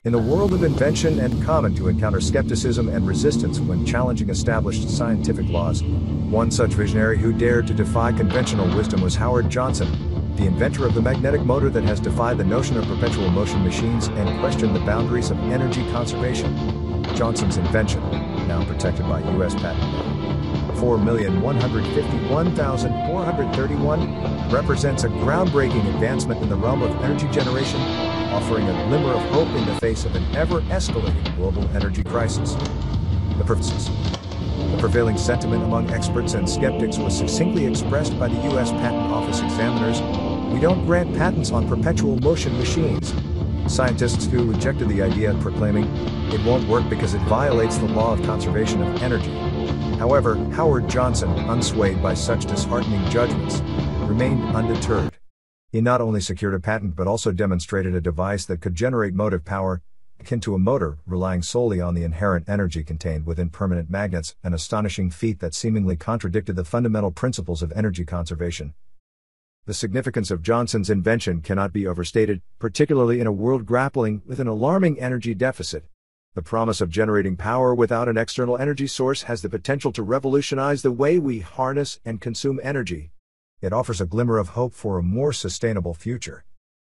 In the world of invention, and common to encounter skepticism and resistance when challenging established scientific laws. One such visionary who dared to defy conventional wisdom was Howard Johnson, the inventor of the magnetic motor that has defied the notion of perpetual motion machines and questioned the boundaries of energy conservation. Johnson's invention, now protected by U.S. patent number 4,151,431, represents a groundbreaking advancement in the realm of energy generation, offering a glimmer of hope in the face of an ever-escalating global energy crisis. The prevailing sentiment among experts and skeptics was succinctly expressed by the U.S. Patent Office examiners: "We don't grant patents on perpetual motion machines." Scientists who rejected the idea, proclaiming, "It won't work because it violates the law of conservation of energy." However, Howard Johnson, unswayed by such disheartening judgments, remained undeterred. He not only secured a patent but also demonstrated a device that could generate motive power, akin to a motor, relying solely on the inherent energy contained within permanent magnets, an astonishing feat that seemingly contradicted the fundamental principles of energy conservation. The significance of Johnson's invention cannot be overstated, particularly in a world grappling with an alarming energy deficit. The promise of generating power without an external energy source has the potential to revolutionize the way we harness and consume energy. It offers a glimmer of hope for a more sustainable future.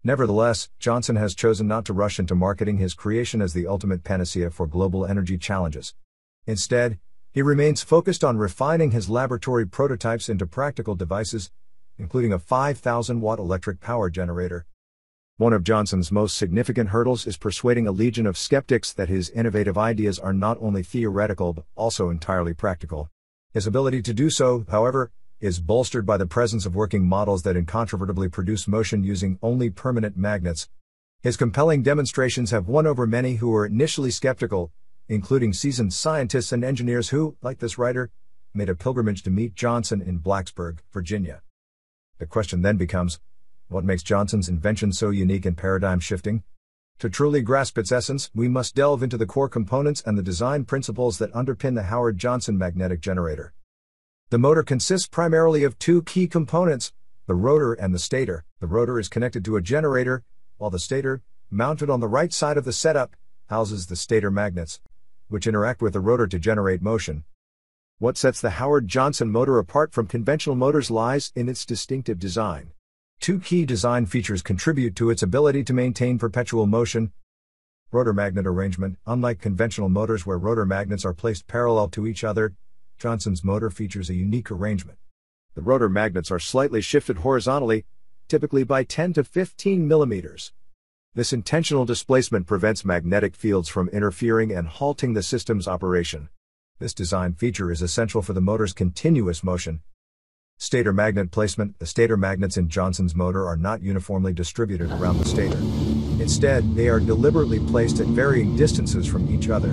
Nevertheless, Johnson has chosen not to rush into marketing his creation as the ultimate panacea for global energy challenges. Instead, he remains focused on refining his laboratory prototypes into practical devices, including a 5,000-watt electric power generator. One of Johnson's most significant hurdles is persuading a legion of skeptics that his innovative ideas are not only theoretical but also entirely practical. His ability to do so, however, is bolstered by the presence of working models that incontrovertibly produce motion using only permanent magnets. His compelling demonstrations have won over many who were initially skeptical, including seasoned scientists and engineers who, like this writer, made a pilgrimage to meet Johnson in Blacksburg, Virginia. The question then becomes, what makes Johnson's invention so unique and paradigm-shifting? To truly grasp its essence, we must delve into the core components and the design principles that underpin the Howard Johnson magnetic generator. The motor consists primarily of two key components, the rotor and the stator. The rotor is connected to a generator, while the stator, mounted on the right side of the setup, houses the stator magnets, which interact with the rotor to generate motion. What sets the Howard Johnson motor apart from conventional motors lies in its distinctive design. Two key design features contribute to its ability to maintain perpetual motion. Rotor magnet arrangement. Unlike conventional motors where rotor magnets are placed parallel to each other, Johnson's motor features a unique arrangement. The rotor magnets are slightly shifted horizontally, typically by 10 to 15 millimeters. This intentional displacement prevents magnetic fields from interfering and halting the system's operation. This design feature is essential for the motor's continuous motion. Stator magnet placement. The stator magnets in Johnson's motor are not uniformly distributed around the stator. Instead, they are deliberately placed at varying distances from each other.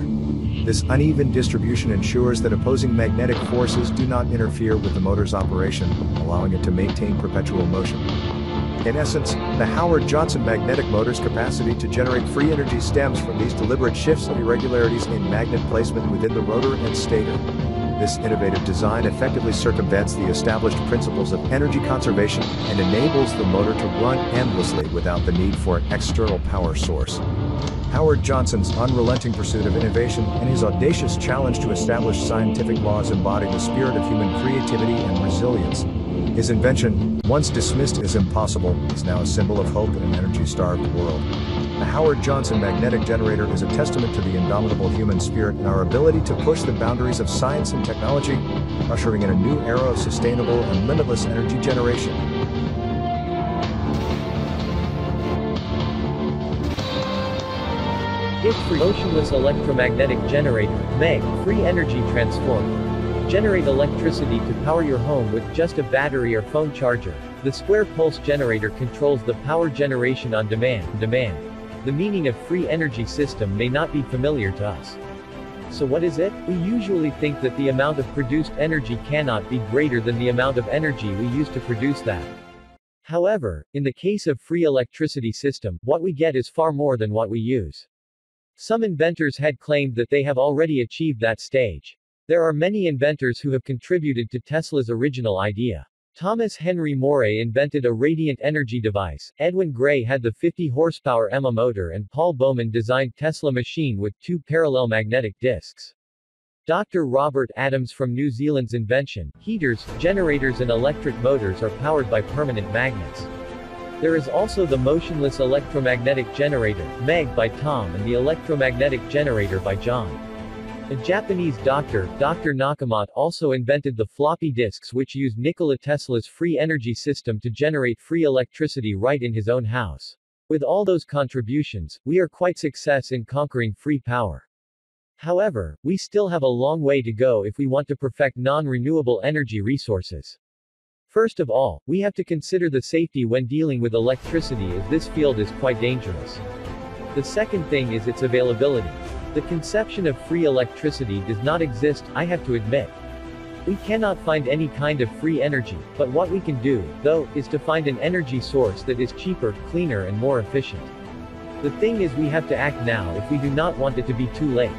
This uneven distribution ensures that opposing magnetic forces do not interfere with the motor's operation, allowing it to maintain perpetual motion. In essence, the Howard Johnson magnetic motor's capacity to generate free energy stems from these deliberate shifts and irregularities in magnet placement within the rotor and stator. This innovative design effectively circumvents the established principles of energy conservation and enables the motor to run endlessly without the need for an external power source. Howard Johnson's unrelenting pursuit of innovation and his audacious challenge to establish scientific laws embody the spirit of human creativity and resilience. His invention, once dismissed as impossible, is now a symbol of hope in an energy-starved world. The Howard Johnson magnetic generator is a testament to the indomitable human spirit and our ability to push the boundaries of science and technology, ushering in a new era of sustainable and limitless energy generation. Gift free motionless electromagnetic generator, MEG, free energy transform. Generate electricity to power your home with just a battery or phone charger. The square pulse generator controls the power generation on demand. The meaning of free energy system may not be familiar to us. So what is it? We usually think that the amount of produced energy cannot be greater than the amount of energy we use to produce that. However, in the case of free electricity system, what we get is far more than what we use. Some inventors had claimed that they have already achieved that stage. There are many inventors who have contributed to Tesla's original idea. Thomas Henry Moray invented a radiant energy device, Edwin Gray had the 50-horsepower EMA motor, and Paul Bowman designed Tesla machine with 2 parallel magnetic discs. Dr. Robert Adams from New Zealand's invention, heaters, generators and electric motors are powered by permanent magnets. There is also the motionless electromagnetic generator, MEG by Tom, and the electromagnetic generator by John. A Japanese doctor, Dr. Nakamoto, also invented the floppy disks, which used Nikola Tesla's free energy system to generate free electricity right in his own house. With all those contributions, we are quite success in conquering free power. However, we still have a long way to go if we want to perfect non-renewable energy resources. First of all, we have to consider the safety when dealing with electricity, as this field is quite dangerous. The second thing is its availability. The conception of free electricity does not exist, I have to admit. We cannot find any kind of free energy, but what we can do, though, is to find an energy source that is cheaper, cleaner and more efficient. The thing is, we have to act now if we do not want it to be too late.